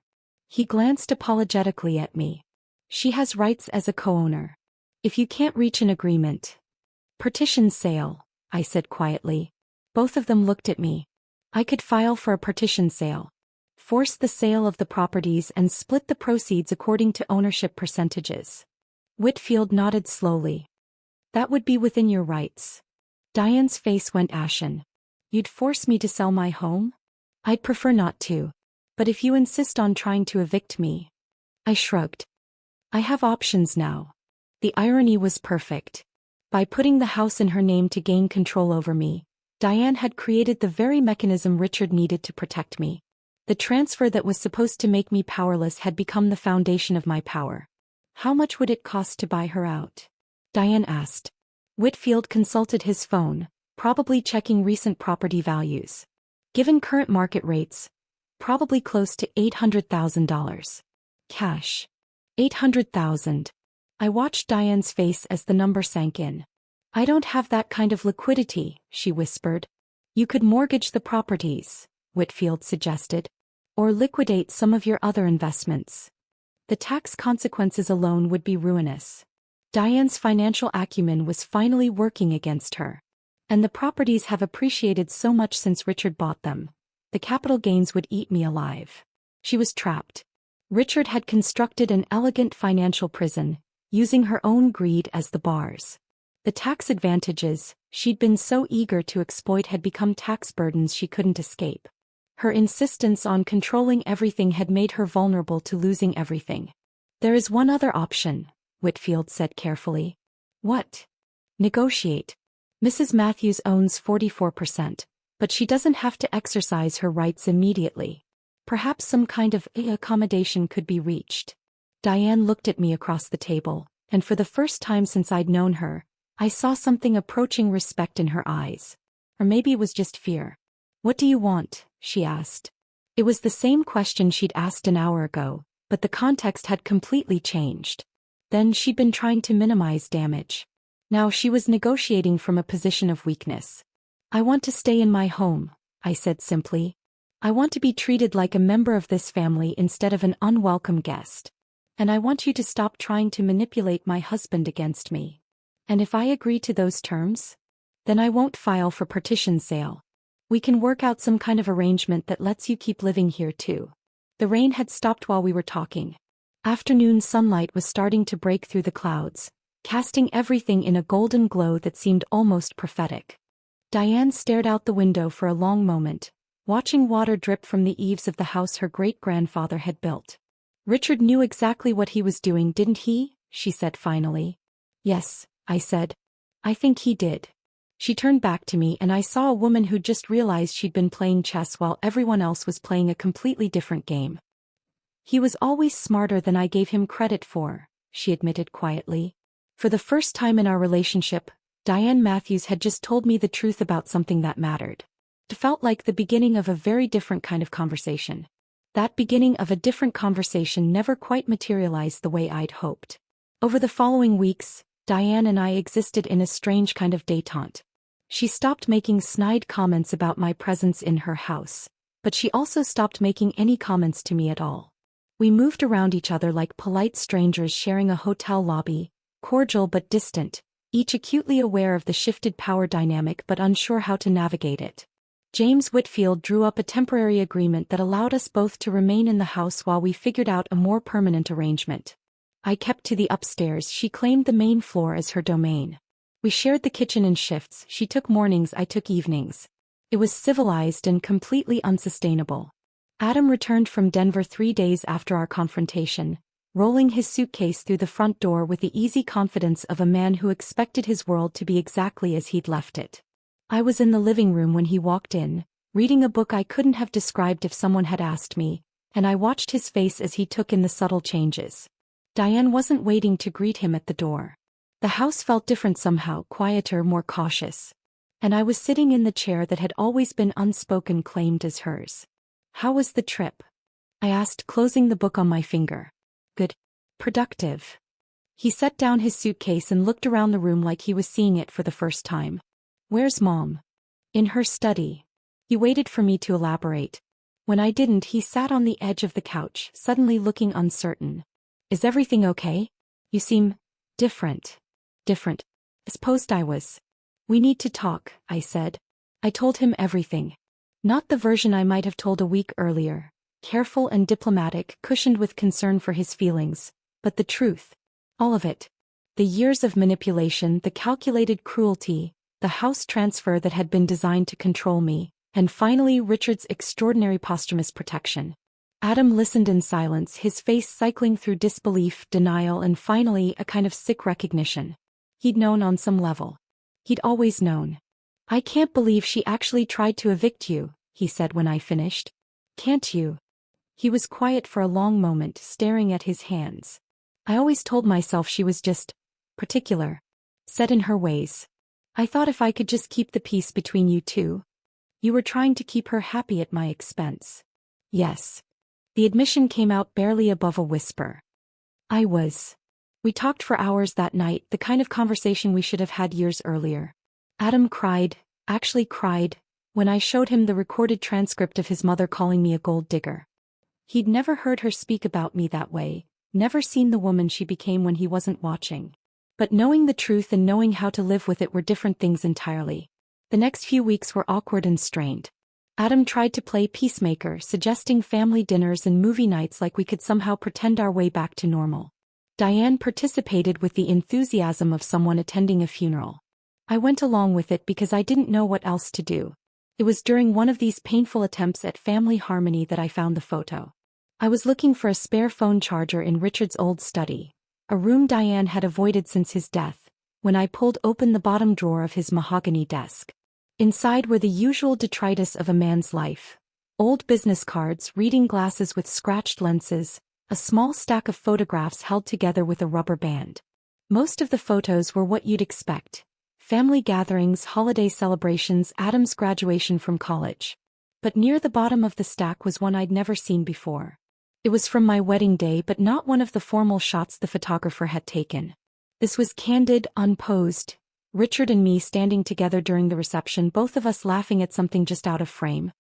He glanced apologetically at me. She has rights as a co-owner. If you can't reach an agreement. Partition sale, I said quietly. Both of them looked at me. I could file for a partition sale. Force the sale of the properties and split the proceeds according to ownership percentages. Whitfield nodded slowly. That would be within your rights. Diane's face went ashen. You'd force me to sell my home? I'd prefer not to. But if you insist on trying to evict me... I shrugged. I have options now. The irony was perfect. By putting the house in her name to gain control over me, Diane had created the very mechanism Richard needed to protect me. The transfer that was supposed to make me powerless had become the foundation of my power. How much would it cost to buy her out? Diane asked. Whitfield consulted his phone, probably checking recent property values. Given current market rates, probably close to $800,000. Cash. $800,000. I watched Diane's face as the number sank in. I don't have that kind of liquidity, she whispered. You could mortgage the properties, Whitfield suggested. Or liquidate some of your other investments. The tax consequences alone would be ruinous. Diane's financial acumen was finally working against her. And the properties have appreciated so much since Richard bought them. The capital gains would eat me alive. She was trapped. Richard had constructed an elegant financial prison, using her own greed as the bars. The tax advantages she'd been so eager to exploit had become tax burdens she couldn't escape. Her insistence on controlling everything had made her vulnerable to losing everything. There is one other option, Whitfield said carefully. What? Negotiate. Mrs. Matthews owns 44%, but she doesn't have to exercise her rights immediately. Perhaps some kind of accommodation could be reached. Diane looked at me across the table, and for the first time since I'd known her, I saw something approaching respect in her eyes. Or maybe it was just fear. What do you want? She asked. It was the same question she'd asked an hour ago, but the context had completely changed. Then she'd been trying to minimize damage. Now she was negotiating from a position of weakness. I want to stay in my home, I said simply. I want to be treated like a member of this family instead of an unwelcome guest. And I want you to stop trying to manipulate my husband against me. And if I agree to those terms, then I won't file for partition sale. We can work out some kind of arrangement that lets you keep living here too. The rain had stopped while we were talking. Afternoon sunlight was starting to break through the clouds, casting everything in a golden glow that seemed almost prophetic. Diane stared out the window for a long moment, watching water drip from the eaves of the house her great-grandfather had built. Richard knew exactly what he was doing, didn't he? She said finally. Yes, I said. I think he did. She turned back to me and I saw a woman who'd just realized she'd been playing chess while everyone else was playing a completely different game. He was always smarter than I gave him credit for, she admitted quietly. For the first time in our relationship, Diane Matthews had just told me the truth about something that mattered. It felt like the beginning of a very different kind of conversation. That beginning of a different conversation never quite materialized the way I'd hoped. Over the following weeks, Diane and I existed in a strange kind of détente. She stopped making snide comments about my presence in her house, but she also stopped making any comments to me at all. We moved around each other like polite strangers sharing a hotel lobby, cordial but distant, each acutely aware of the shifted power dynamic but unsure how to navigate it. James Whitfield drew up a temporary agreement that allowed us both to remain in the house while we figured out a more permanent arrangement. I kept to the upstairs. She claimed the main floor as her domain. We shared the kitchen in shifts. She took mornings, I took evenings. It was civilized and completely unsustainable. Adam returned from Denver 3 days after our confrontation, rolling his suitcase through the front door with the easy confidence of a man who expected his world to be exactly as he'd left it. I was in the living room when he walked in, reading a book I couldn't have described if someone had asked me, and I watched his face as he took in the subtle changes. Diane wasn't waiting to greet him at the door. The house felt different somehow, quieter, more cautious. And I was sitting in the chair that had always been unspoken claimed as hers. "How was the trip?" I asked, closing the book on my finger. "Good. Productive." He set down his suitcase and looked around the room like he was seeing it for the first time. "Where's Mom?" "In her study." He waited for me to elaborate. When I didn't, he sat on the edge of the couch, suddenly looking uncertain. "Is everything okay? You seem different." "Different? Supposed I was." "We need to talk," I said. I told him everything. Not the version I might have told a week earlier, careful and diplomatic, cushioned with concern for his feelings, but the truth. All of it. The years of manipulation, the calculated cruelty, the house transfer that had been designed to control me, and finally Richard's extraordinary posthumous protection. Adam listened in silence, his face cycling through disbelief, denial, and finally a kind of sick recognition. He'd known on some level. He'd always known. "I can't believe she actually tried to evict you," he said when I finished. "Can't you?" He was quiet for a long moment, staring at his hands. "I always told myself she was just particular, set in her ways. I thought if I could just keep the peace between you two." "You were trying to keep her happy at my expense." "Yes." The admission came out barely above a whisper. "I was." We talked for hours that night, the kind of conversation we should have had years earlier. Adam cried, actually cried, when I showed him the recorded transcript of his mother calling me a gold digger. He'd never heard her speak about me that way, never seen the woman she became when he wasn't watching. But knowing the truth and knowing how to live with it were different things entirely. The next few weeks were awkward and strained. Adam tried to play peacemaker, suggesting family dinners and movie nights like we could somehow pretend our way back to normal. Diane participated with the enthusiasm of someone attending a funeral. I went along with it because I didn't know what else to do. It was during one of these painful attempts at family harmony that I found the photo. I was looking for a spare phone charger in Richard's old study, a room Diane had avoided since his death, when I pulled open the bottom drawer of his mahogany desk. Inside were the usual detritus of a man's life. Old business cards, reading glasses with scratched lenses, a small stack of photographs held together with a rubber band. Most of the photos were what you'd expect. Family gatherings, holiday celebrations, Adam's graduation from college. But near the bottom of the stack was one I'd never seen before. It was from my wedding day, but not one of the formal shots the photographer had taken. This was candid, unposed. Richard and me standing together during the reception, both of us laughing at something just out of frame.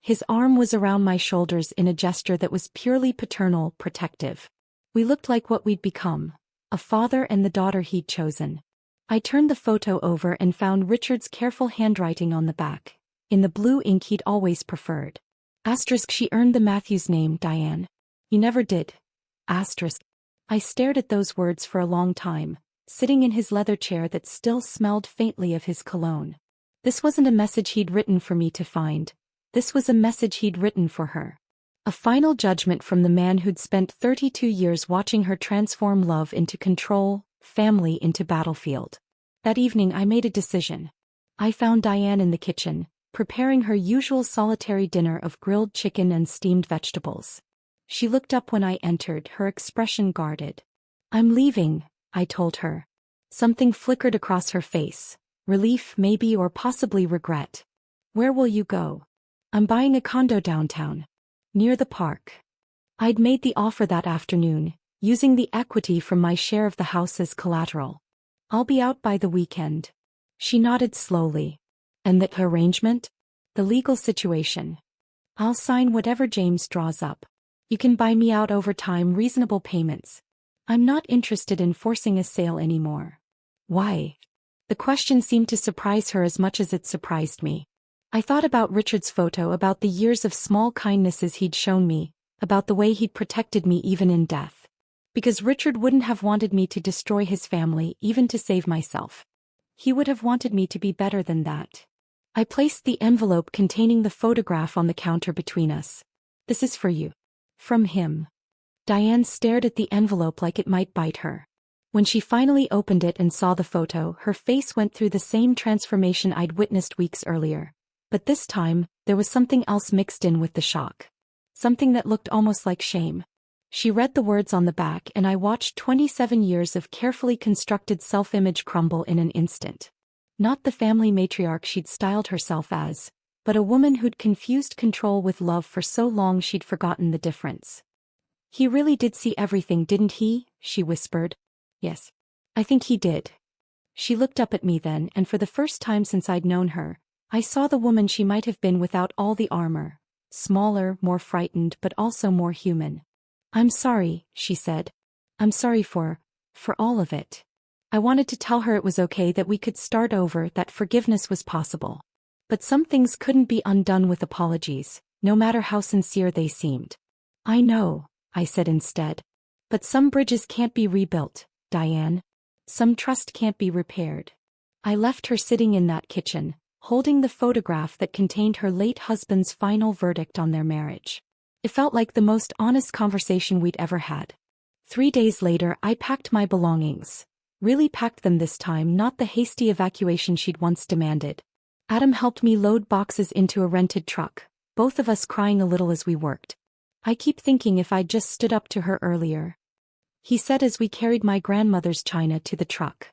His arm was around my shoulders in a gesture that was purely paternal, protective. We looked like what we'd become, a father and the daughter he'd chosen. I turned the photo over and found Richard's careful handwriting on the back, in the blue ink he'd always preferred. Asterisk, she earned the Matthews name, Diane. You never did. Asterisk. I stared at those words for a long time, sitting in his leather chair that still smelled faintly of his cologne. This wasn't a message he'd written for me to find. This was a message he'd written for her. A final judgment from the man who'd spent 32 years watching her transform love into control, family into battlefield. That evening I made a decision. I found Diane in the kitchen, preparing her usual solitary dinner of grilled chicken and steamed vegetables. She looked up when I entered, her expression guarded. "I'm leaving," I told her. Something flickered across her face. Relief, maybe, or possibly regret. "Where will you go?" "I'm buying a condo downtown, near the park." I'd made the offer that afternoon, using the equity from my share of the house as collateral. "I'll be out by the weekend." She nodded slowly. "And the arrangement?" "The legal situation. I'll sign whatever James draws up." You can buy me out over time, reasonable payments. I'm not interested in forcing a sale anymore. Why? The question seemed to surprise her as much as it surprised me. I thought about Richard's photo, about the years of small kindnesses he'd shown me, about the way he'd protected me even in death. Because Richard wouldn't have wanted me to destroy his family, even to save myself. He would have wanted me to be better than that. I placed the envelope containing the photograph on the counter between us. This is for you. From him. Diane stared at the envelope like it might bite her. When she finally opened it and saw the photo, her face went through the same transformation I'd witnessed weeks earlier. But this time, there was something else mixed in with the shock. Something that looked almost like shame. She read the words on the back, and I watched 27 years of carefully constructed self-image crumble in an instant. Not the family matriarch she'd styled herself as, but a woman who'd confused control with love for so long she'd forgotten the difference. He really did see everything, didn't he? She whispered. Yes. I think he did. She looked up at me then, and for the first time since I'd known her, I saw the woman she might have been without all the armor. Smaller, more frightened, but also more human. I'm sorry, she said. I'm sorry for all of it. I wanted to tell her it was okay, that we could start over, that forgiveness was possible. But some things couldn't be undone with apologies, no matter how sincere they seemed. I know, I said instead. But some bridges can't be rebuilt, Diane. Some trust can't be repaired. I left her sitting in that kitchen, holding the photograph that contained her late husband's final verdict on their marriage. It felt like the most honest conversation we'd ever had. 3 days later, I packed my belongings. Really packed them this time, not the hasty evacuation she'd once demanded. Adam helped me load boxes into a rented truck, both of us crying a little as we worked. I keep thinking if I'd just stood up to her earlier. He said as we carried my grandmother's china to the truck.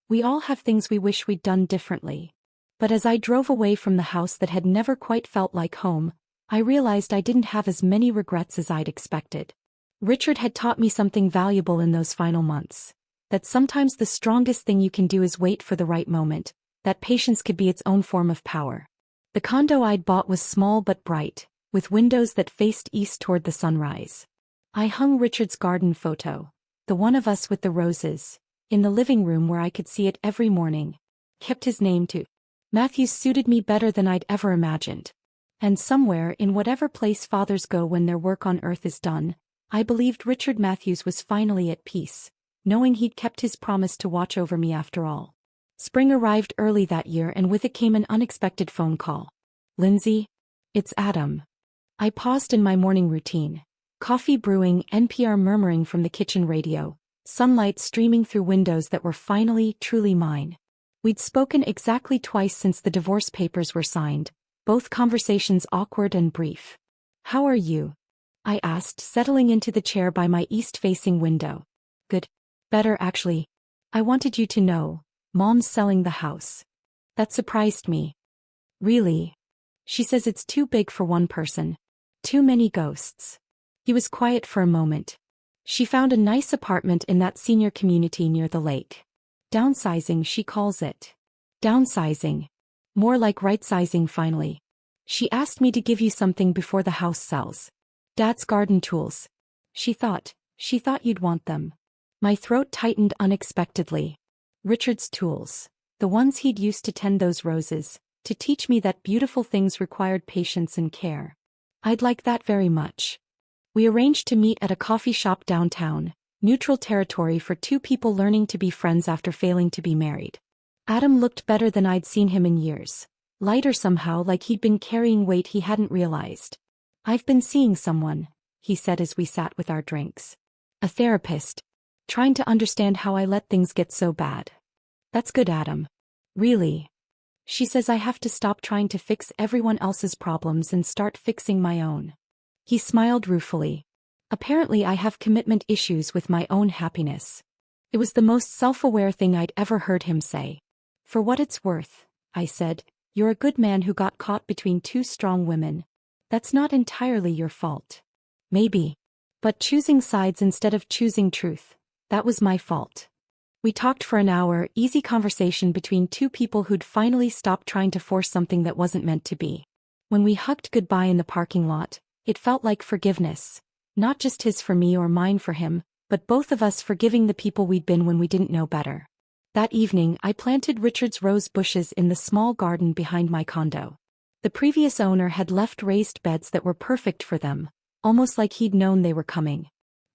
We all have things we wish we'd done differently. But as I drove away from the house that had never quite felt like home, I realized I didn't have as many regrets as I'd expected. Richard had taught me something valuable in those final months. That sometimes the strongest thing you can do is wait for the right moment, that patience could be its own form of power. The condo I'd bought was small but bright, with windows that faced east toward the sunrise. I hung Richard's garden photo, the one of us with the roses, in the living room where I could see it every morning. Kept his name too. Matthews suited me better than I'd ever imagined. And somewhere, in whatever place fathers go when their work on earth is done, I believed Richard Matthews was finally at peace, knowing he'd kept his promise to watch over me after all. Spring arrived early that year, and with it came an unexpected phone call. Lindsay? It's Adam. I paused in my morning routine. Coffee brewing, NPR murmuring from the kitchen radio, sunlight streaming through windows that were finally, truly mine. We'd spoken exactly twice since the divorce papers were signed, both conversations awkward and brief. How are you? I asked, settling into the chair by my east-facing window. Good. Better, actually. I wanted you to know, Mom's selling the house. That surprised me. Really? She says it's too big for one person. Too many ghosts. He was quiet for a moment. She found a nice apartment in that senior community near the lake. Downsizing, she calls it. Downsizing. More like right-sizing finally. She asked me to give you something before the house sells. Dad's garden tools. She thought you'd want them. My throat tightened unexpectedly. Richard's tools. The ones he'd used to tend those roses, to teach me that beautiful things required patience and care. I'd like that very much. We arranged to meet at a coffee shop downtown, neutral territory for two people learning to be friends after failing to be married. Adam looked better than I'd seen him in years. Lighter somehow, like he'd been carrying weight he hadn't realized. I've been seeing someone, he said as we sat with our drinks. A therapist. Trying to understand how I let things get so bad. That's good, Adam. Really? She says I have to stop trying to fix everyone else's problems and start fixing my own. He smiled ruefully. Apparently I have commitment issues with my own happiness. It was the most self-aware thing I'd ever heard him say. For what it's worth, I said, you're a good man who got caught between two strong women. That's not entirely your fault. Maybe. But choosing sides instead of choosing truth, that was my fault. We talked for an hour, easy conversation between two people who'd finally stopped trying to force something that wasn't meant to be. When we hugged goodbye in the parking lot, it felt like forgiveness. Not just his for me or mine for him, but both of us forgiving the people we'd been when we didn't know better. That evening, I planted Richard's rose bushes in the small garden behind my condo. The previous owner had left raised beds that were perfect for them, almost like he'd known they were coming.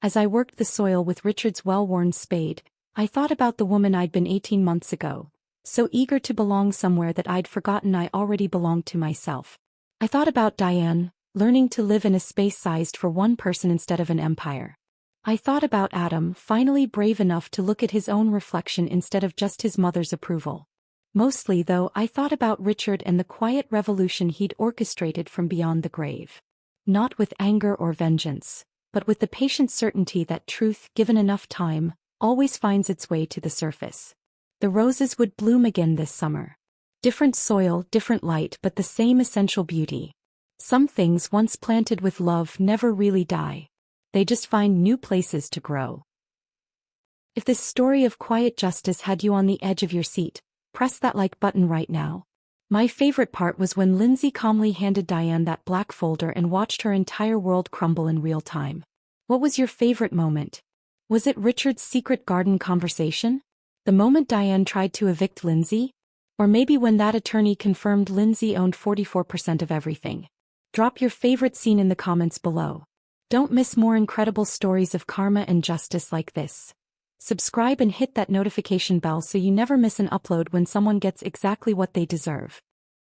As I worked the soil with Richard's well-worn spade, I thought about the woman I'd been 18 months ago, so eager to belong somewhere that I'd forgotten I already belonged to myself. I thought about Diane, learning to live in a space sized for one person instead of an empire. I thought about Adam, finally brave enough to look at his own reflection instead of just his mother's approval. Mostly, though, I thought about Richard and the quiet revolution he'd orchestrated from beyond the grave. Not with anger or vengeance, but with the patient certainty that truth, given enough time, always finds its way to the surface. The roses would bloom again this summer. Different soil, different light, but the same essential beauty. Some things once planted with love never really die. They just find new places to grow. If this story of quiet justice had you on the edge of your seat, press that like button right now. My favorite part was when Lindsay calmly handed Diane that black folder and watched her entire world crumble in real time. What was your favorite moment? Was it Richard's secret garden conversation? The moment Diane tried to evict Lindsay? Or maybe when that attorney confirmed Lindsay owned 44% of everything? Drop your favorite scene in the comments below. Don't miss more incredible stories of karma and justice like this. Subscribe and hit that notification bell so you never miss an upload when someone gets exactly what they deserve.